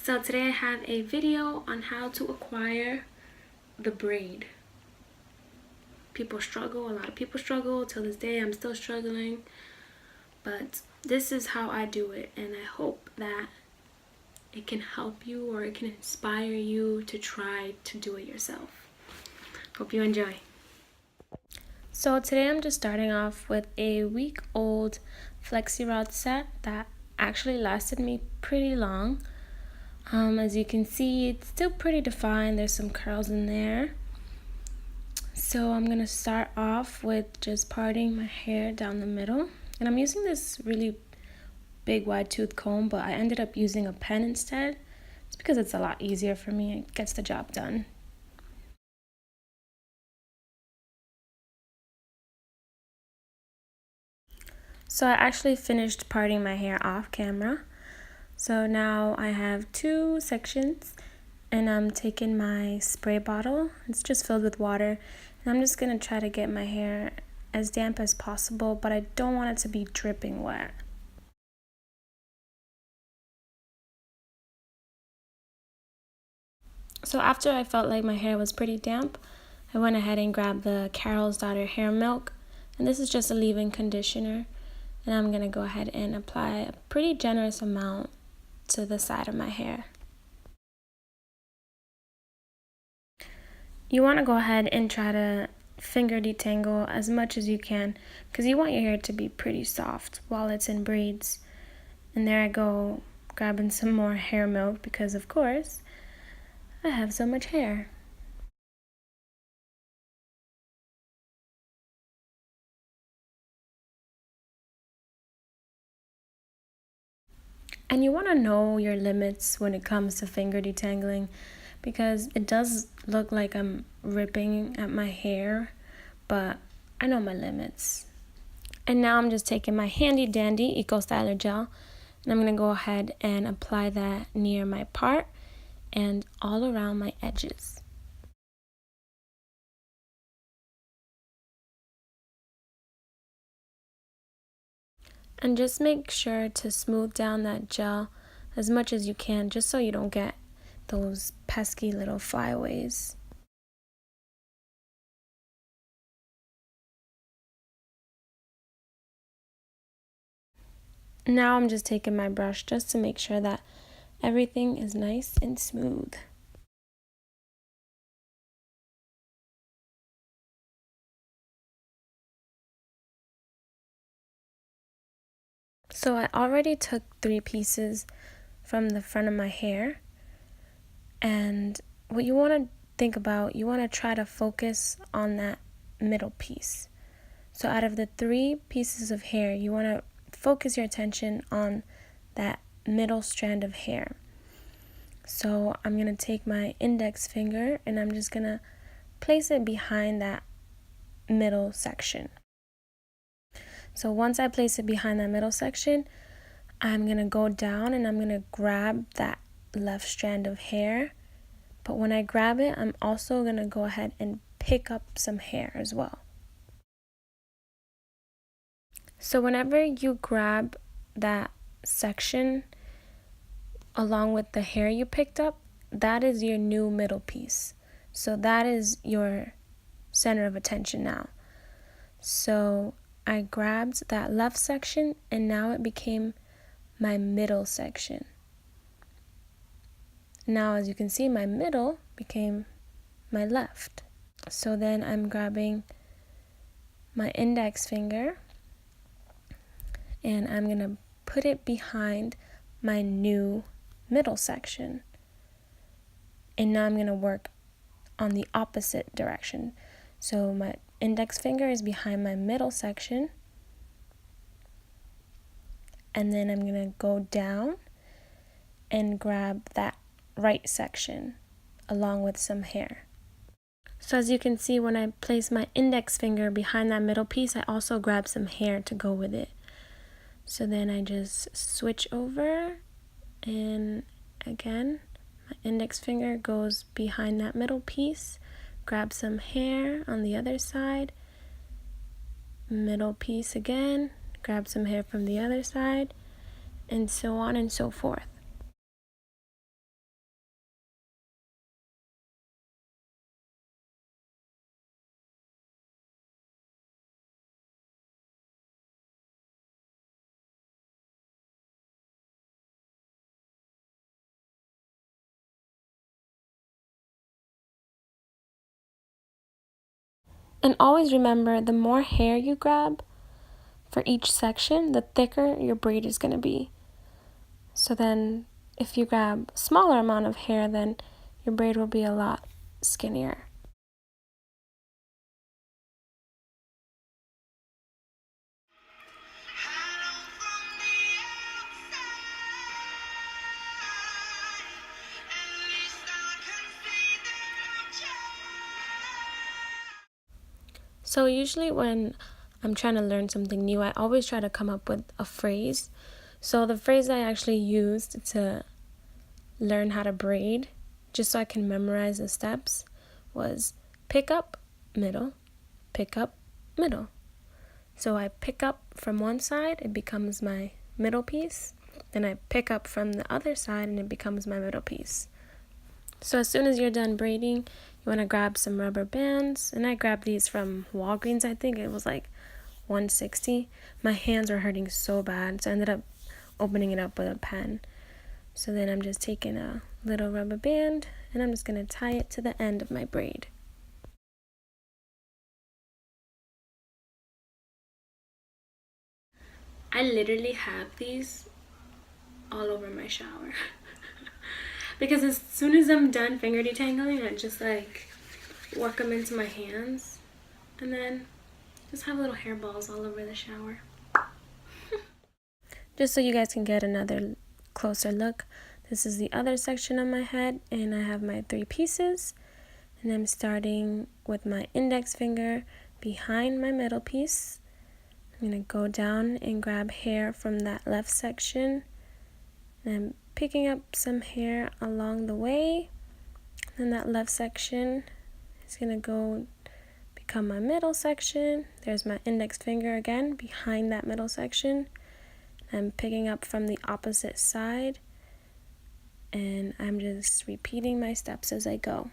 So today I have a video on how to acquire the braid. People struggle, a lot of people struggle. Till this day I'm still struggling, but this is how I do it, and I hope that it can help you or it can inspire you to try to do it yourself. Hope you enjoy. So today I'm just starting off with a week-old flexi rod set that actually lasted me pretty long. As you can see, it's still pretty defined. There's some curls in there. So I'm gonna start off with just parting my hair down the middle, and I'm using this really big wide tooth comb, but I ended up using a pen instead. It's because it's a lot easier for me. It gets the job done. So I actually finished parting my hair off camera. So now I have two sections, and I'm taking my spray bottle. It's just filled with water, and I'm just gonna try to get my hair as damp as possible, but I don't want it to be dripping wet. So after I felt like my hair was pretty damp, I went ahead and grabbed the Carol's Daughter hair milk, and this is just a leave-in conditioner, and I'm gonna go ahead and apply a pretty generous amount to the side of my hair. You want to go ahead and try to finger detangle as much as you can, because you want your hair to be pretty soft while it's in braids. And there I go, grabbing some more hair milk, because of course I have so much hair. And you want to know your limits when it comes to finger detangling, because it does look like I'm ripping at my hair, but I know my limits. And now I'm just taking my handy dandy Eco Styler gel, and I'm going to go ahead and apply that near my part and all around my edges. And just make sure to smooth down that gel as much as you can, just so you don't get those pesky little flyaways. Now I'm just taking my brush just to make sure that everything is nice and smooth. So I already took 3 pieces from the front of my hair, and what you want to think about, you want to try to focus on that middle piece. So out of the 3 pieces of hair, you want to focus your attention on that middle strand of hair. So I'm going to take my index finger and I'm just going to place it behind that middle section. So once I place it behind that middle section, I'm going to go down and I'm going to grab that left strand of hair. But when I grab it, I'm also going to go ahead and pick up some hair as well. So whenever you grab that section along with the hair you picked up, that is your new middle piece. So that is your center of attention now. So I grabbed that left section and now it became my middle section. Now as you can see, my middle became my left. So then I'm grabbing my index finger and I'm going to put it behind my new middle section. And now I'm going to work on the opposite direction. So my index finger is behind my middle section. And then I'm going to go down and grab that right section along with some hair. So as you can see, when I place my index finger behind that middle piece, I also grab some hair to go with it. So then I just switch over, and again, my index finger goes behind that middle piece, grab some hair on the other side, middle piece again, grab some hair from the other side, and so on and so forth. And always remember, the more hair you grab for each section, the thicker your braid is going to be. So then if you grab a smaller amount of hair, then your braid will be a lot skinnier. So usually when I'm trying to learn something new, I always try to come up with a phrase. So the phrase I actually used to learn how to braid, just so I can memorize the steps, was pick up, middle, pick up, middle. So I pick up from one side, it becomes my middle piece. Then I pick up from the other side and it becomes my middle piece. So as soon as you're done braiding, you want to grab some rubber bands. And I grabbed these from Walgreens, I think. It was like $160. My hands were hurting so bad, so I ended up opening it up with a pen. So then I'm just taking a little rubber band and I'm just going to tie it to the end of my braid. I literally have these all over my shower. Because as soon as I'm done finger detangling, I just like work them into my hands and then just have little hairballs all over the shower. Just so you guys can get another closer look, this is the other section of my head and I have my 3 pieces. And I'm starting with my index finger behind my middle piece. I'm going to go down and grab hair from that left section. And I'm picking up some hair along the way. Then that left section is going to go become my middle section. There's my index finger again behind that middle section. I'm picking up from the opposite side. And I'm just repeating my steps as I go.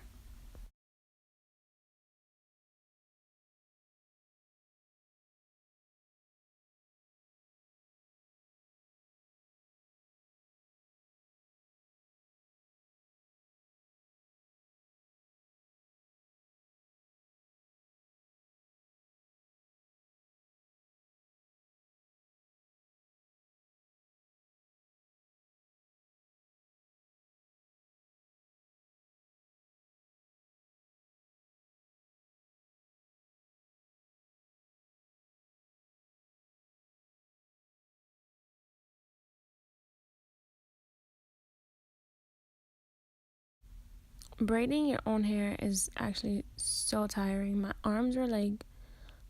Braiding your own hair is actually so tiring. My arms were like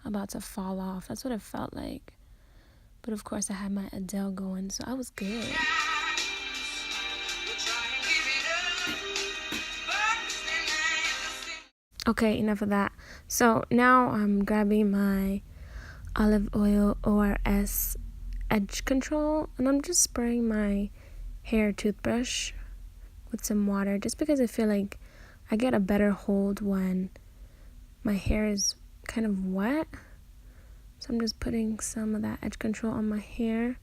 about to fall off. That's what it felt like. But of course I had my Adele going, so I was good. Okay, enough of that. So now I'm grabbing my olive oil ORS edge control and I'm just spraying my hair toothbrush with some water just because I feel like I get a better hold when my hair is kind of wet. So I'm just putting some of that edge control on my hair.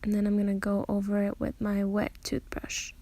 And then I'm going to go over it with my wet toothbrush.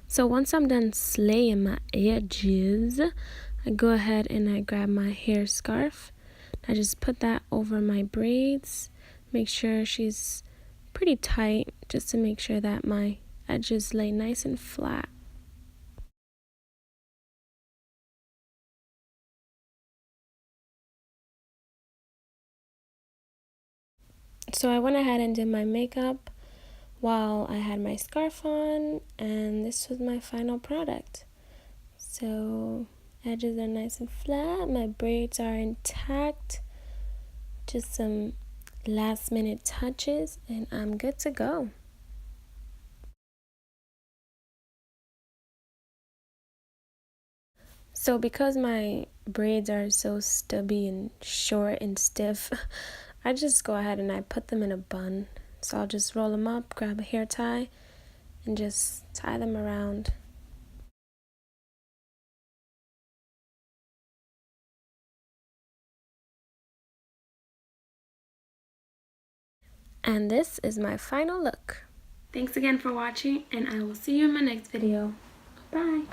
So once I'm done slaying my edges, I go ahead and I grab my hair scarf. I just put that over my braids. Make sure she's pretty tight just to make sure that my edges lay nice and flat. So I went ahead and did my makeup while I had my scarf on, and this was my final product. So edges are nice and flat, my braids are intact, just some last minute touches and I'm good to go. So because my braids are so stubby and short and stiff, I just go ahead and I put them in a bun. So I'll just roll them up, grab a hair tie, and just tie them around. And this is my final look. Thanks again for watching, and I will see you in my next video. Bye!